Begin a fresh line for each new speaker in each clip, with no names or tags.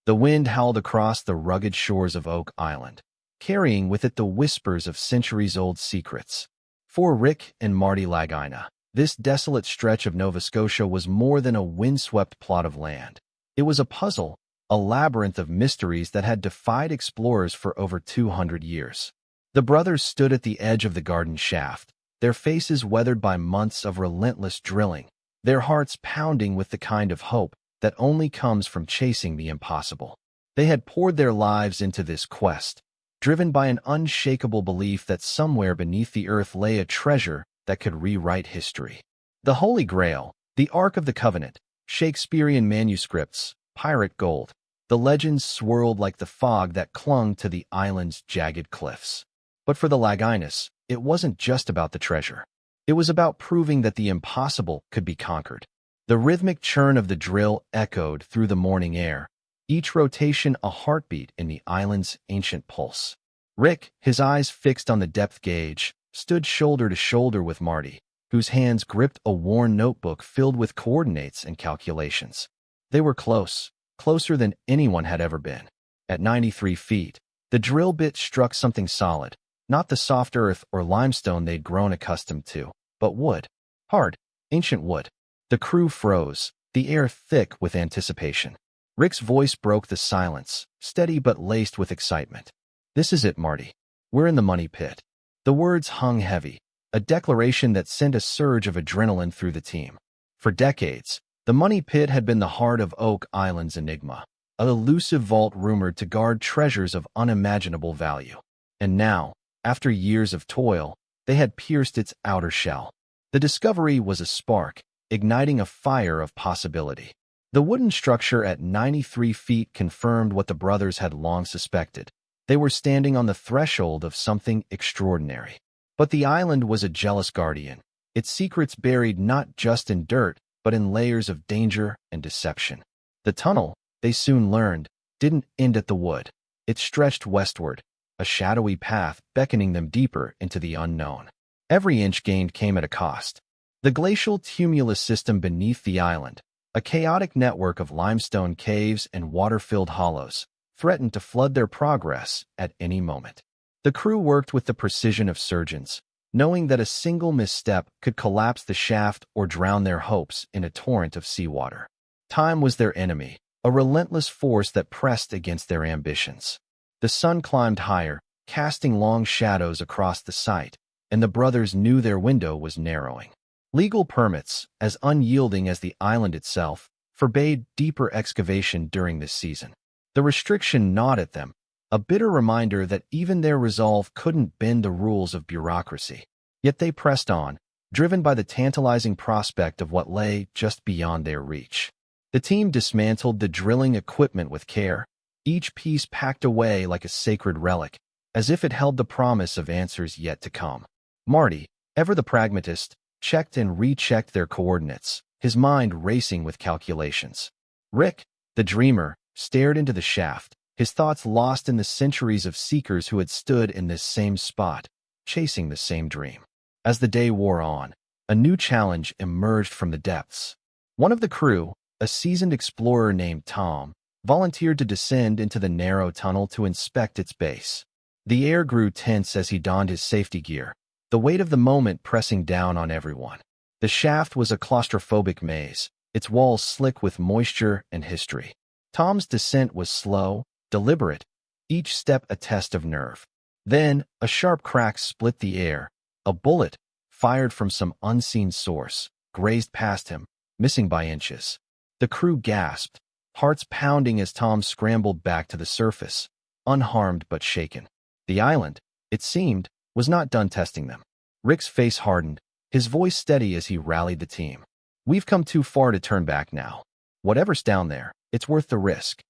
The wind howled across the rugged shores of Oak Island, carrying with it the whispers of centuries-old secrets. For Rick and Marty Lagina, this desolate stretch of Nova Scotia was more than a windswept plot of land. It was a puzzle, a labyrinth of mysteries that had defied explorers for over 200 years. The brothers stood at the edge of the garden shaft, their faces weathered by months of relentless drilling, their hearts pounding with the kind of hope that only comes from chasing the impossible. They had poured their lives into this quest, driven by an unshakable belief that somewhere beneath the earth lay a treasure that could rewrite history. The Holy Grail, the Ark of the Covenant, Shakespearean manuscripts, pirate gold. The legends swirled like the fog that clung to the island's jagged cliffs. But for the Laginas, it wasn't just about the treasure. It was about proving that the impossible could be conquered. The rhythmic churn of the drill echoed through the morning air, each rotation a heartbeat in the island's ancient pulse. Rick, his eyes fixed on the depth gauge, stood shoulder to shoulder with Marty, whose hands gripped a worn notebook filled with coordinates and calculations. They were close, closer than anyone had ever been. At 93 feet, the drill bit struck something solid, not the soft earth or limestone they'd grown accustomed to, but wood. Hard, ancient wood. The crew froze, the air thick with anticipation. Rick's voice broke the silence, steady but laced with excitement. "This is it, Marty. We're in the money pit." The words hung heavy, a declaration that sent a surge of adrenaline through the team. For decades, the money pit had been the heart of Oak Island's enigma, an elusive vault rumored to guard treasures of unimaginable value. And now, after years of toil, they had pierced its outer shell. The discovery was a spark, igniting a fire of possibility. The wooden structure at 93 feet confirmed what the brothers had long suspected. They were standing on the threshold of something extraordinary. But the island was a jealous guardian, its secrets buried not just in dirt, but in layers of danger and deception. The tunnel, they soon learned, didn't end at the wood. It stretched westward, a shadowy path beckoning them deeper into the unknown. Every inch gained came at a cost. The glacial tumulus system beneath the island, a chaotic network of limestone caves and water-filled hollows, threatened to flood their progress at any moment. The crew worked with the precision of surgeons, knowing that a single misstep could collapse the shaft or drown their hopes in a torrent of seawater. Time was their enemy, a relentless force that pressed against their ambitions. The sun climbed higher, casting long shadows across the site, and the brothers knew their window was narrowing. Legal permits, as unyielding as the island itself, forbade deeper excavation during this season. The restriction gnawed at them, a bitter reminder that even their resolve couldn't bend the rules of bureaucracy. Yet they pressed on, driven by the tantalizing prospect of what lay just beyond their reach. The team dismantled the drilling equipment with care, each piece packed away like a sacred relic, as if it held the promise of answers yet to come. Marty, ever the pragmatist, checked and rechecked their coordinates, his mind racing with calculations. Rick, the dreamer, stared into the shaft, his thoughts lost in the centuries of seekers who had stood in this same spot, chasing the same dream. As the day wore on, a new challenge emerged from the depths. One of the crew, a seasoned explorer named Tom, volunteered to descend into the narrow tunnel to inspect its base. The air grew tense as he donned his safety gear, the weight of the moment pressing down on everyone. The shaft was a claustrophobic maze, its walls slick with moisture and history. Tom's descent was slow, deliberate, each step a test of nerve. Then, a sharp crack split the air. A bullet, fired from some unseen source, grazed past him, missing by inches. The crew gasped, hearts pounding as Tom scrambled back to the surface, unharmed but shaken. The island, it seemed, was not done testing them. Rick's face hardened, his voice steady as he rallied the team. "We've come too far to turn back now. Whatever's down there, it's worth the risk."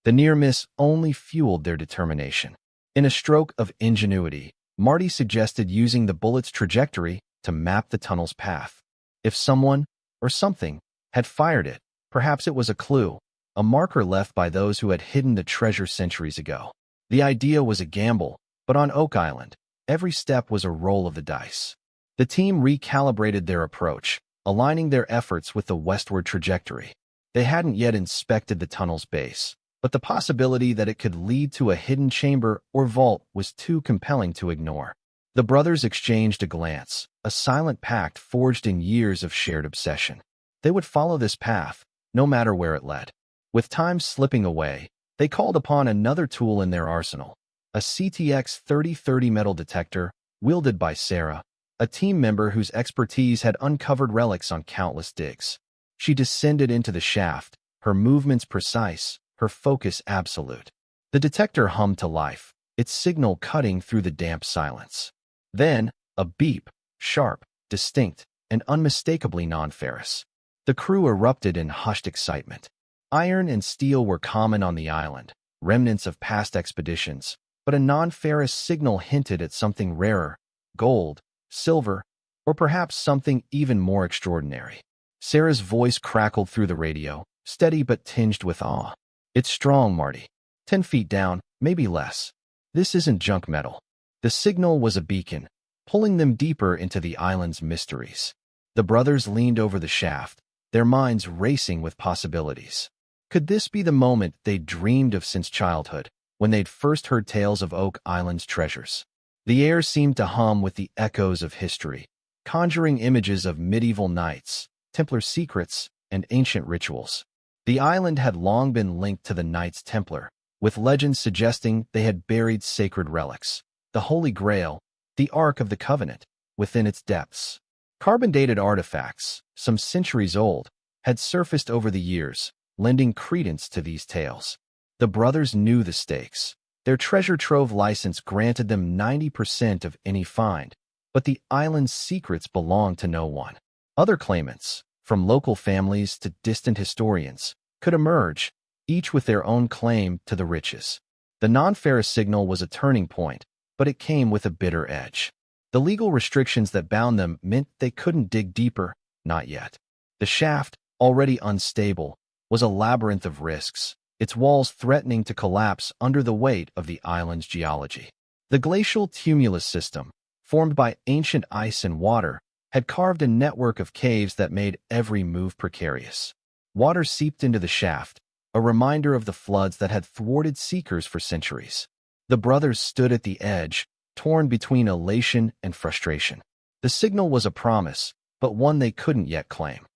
The near miss only fueled their determination. In a stroke of ingenuity, Marty suggested using the bullet's trajectory to map the tunnel's path. If someone, or something, had fired it, perhaps it was a clue, a marker left by those who had hidden the treasure centuries ago. The idea was a gamble, but on Oak Island, every step was a roll of the dice. The team recalibrated their approach, aligning their efforts with the westward trajectory. They hadn't yet inspected the tunnel's base, but the possibility that it could lead to a hidden chamber or vault was too compelling to ignore. The brothers exchanged a glance, a silent pact forged in years of shared obsession. They would follow this path, no matter where it led. With time slipping away, they called upon another tool in their arsenal, a CTX 3030 metal detector, wielded by Sarah, a team member whose expertise had uncovered relics on countless digs. She descended into the shaft, her movements precise, her focus absolute. The detector hummed to life, its signal cutting through the damp silence. Then, a beep, sharp, distinct, and unmistakably non-ferrous. The crew erupted in hushed excitement. Iron and steel were common on the island, remnants of past expeditions, but a non-ferrous signal hinted at something rarer, gold, silver, or perhaps something even more extraordinary. Sarah's voice crackled through the radio, steady but tinged with awe. "It's strong, Marty. 10 feet down, maybe less. This isn't junk metal." The signal was a beacon, pulling them deeper into the island's mysteries. The brothers leaned over the shaft, their minds racing with possibilities. Could this be the moment they'd dreamed of since childhood, when they'd first heard tales of Oak Island's treasures? The air seemed to hum with the echoes of history, conjuring images of medieval knights, Templar secrets, and ancient rituals. The island had long been linked to the Knights Templar, with legends suggesting they had buried sacred relics, the Holy Grail, the Ark of the Covenant, within its depths. Carbon-dated artifacts, some centuries old, had surfaced over the years, lending credence to these tales. The brothers knew the stakes. Their treasure trove license granted them 90% of any find, but the island's secrets belonged to no one. Other claimants, from local families to distant historians, could emerge, each with their own claim to the riches. The non-ferrous signal was a turning point, but it came with a bitter edge. The legal restrictions that bound them meant they couldn't dig deeper, not yet. The shaft, already unstable, was a labyrinth of risks, its walls threatening to collapse under the weight of the island's geology. The glacial tumulus system, formed by ancient ice and water, had carved a network of caves that made every move precarious. Water seeped into the shaft, a reminder of the floods that had thwarted seekers for centuries. The brothers stood at the edge, torn between elation and frustration. The signal was a promise, but one they couldn't yet claim.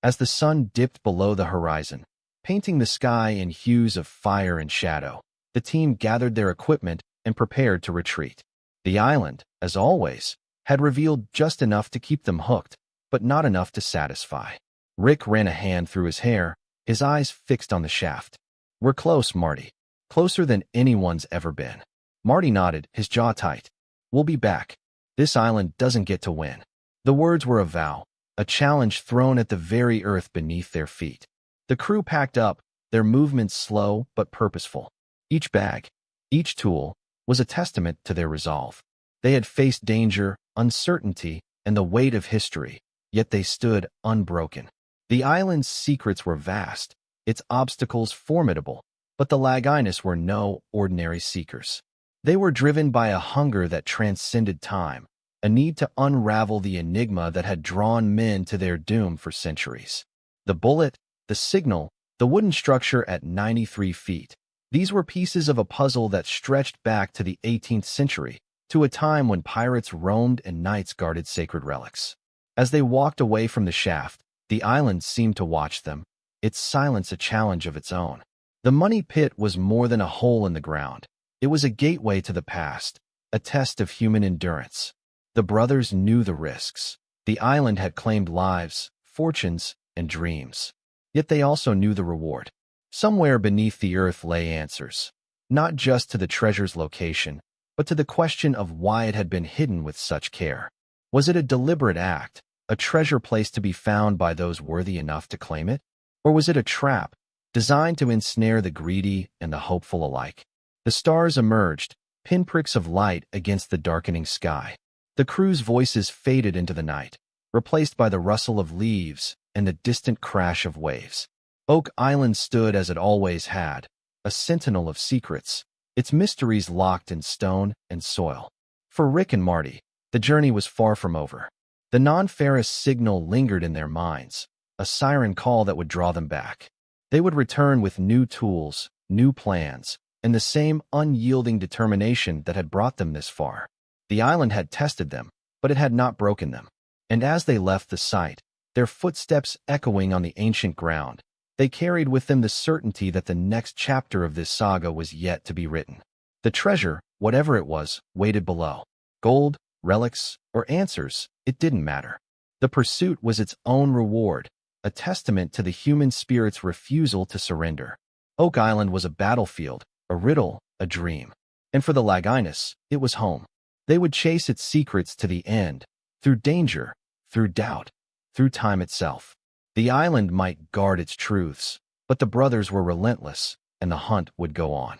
As the sun dipped below the horizon, painting the sky in hues of fire and shadow, the team gathered their equipment and prepared to retreat. The island, as always, had revealed just enough to keep them hooked, but not enough to satisfy. Rick ran a hand through his hair, his eyes fixed on the shaft. "We're close, Marty. Closer than anyone's ever been." Marty nodded, his jaw tight. "We'll be back. This island doesn't get to win." The words were a vow, a challenge thrown at the very earth beneath their feet. The crew packed up, their movements slow but purposeful. Each bag, each tool, was a testament to their resolve. They had faced danger, uncertainty, and the weight of history, yet they stood unbroken. The island's secrets were vast, its obstacles formidable, but the Laginus were no ordinary seekers. They were driven by a hunger that transcended time, a need to unravel the enigma that had drawn men to their doom for centuries. The bullet, the signal, the wooden structure at 93 feet. These were pieces of a puzzle that stretched back to the 18th century, to a time when pirates roamed and knights guarded sacred relics. As they walked away from the shaft, the island seemed to watch them, its silence a challenge of its own. The money pit was more than a hole in the ground. It was a gateway to the past, a test of human endurance. The brothers knew the risks. The island had claimed lives, fortunes, and dreams. Yet they also knew the reward. Somewhere beneath the earth lay answers, not just to the treasure's location, but to the question of why it had been hidden with such care. Was it a deliberate act, a treasure place to be found by those worthy enough to claim it? Or was it a trap, designed to ensnare the greedy and the hopeful alike? The stars emerged, pinpricks of light against the darkening sky. The crew's voices faded into the night, replaced by the rustle of leaves and the distant crash of waves. Oak Island stood as it always had, a sentinel of secrets, its mysteries locked in stone and soil. For Rick and Marty, the journey was far from over. The non-ferrous signal lingered in their minds, a siren call that would draw them back. They would return with new tools, new plans, and the same unyielding determination that had brought them this far. The island had tested them, but it had not broken them. And as they left the site, their footsteps echoing on the ancient ground, they carried with them the certainty that the next chapter of this saga was yet to be written. The treasure, whatever it was, waited below. Gold, relics, or answers, it didn't matter. The pursuit was its own reward, a testament to the human spirit's refusal to surrender. Oak Island was a battlefield, a riddle, a dream. And for the Laginus, it was home. They would chase its secrets to the end, through danger, through doubt, through time itself. The island might guard its truths, but the brothers were relentless, and the hunt would go on.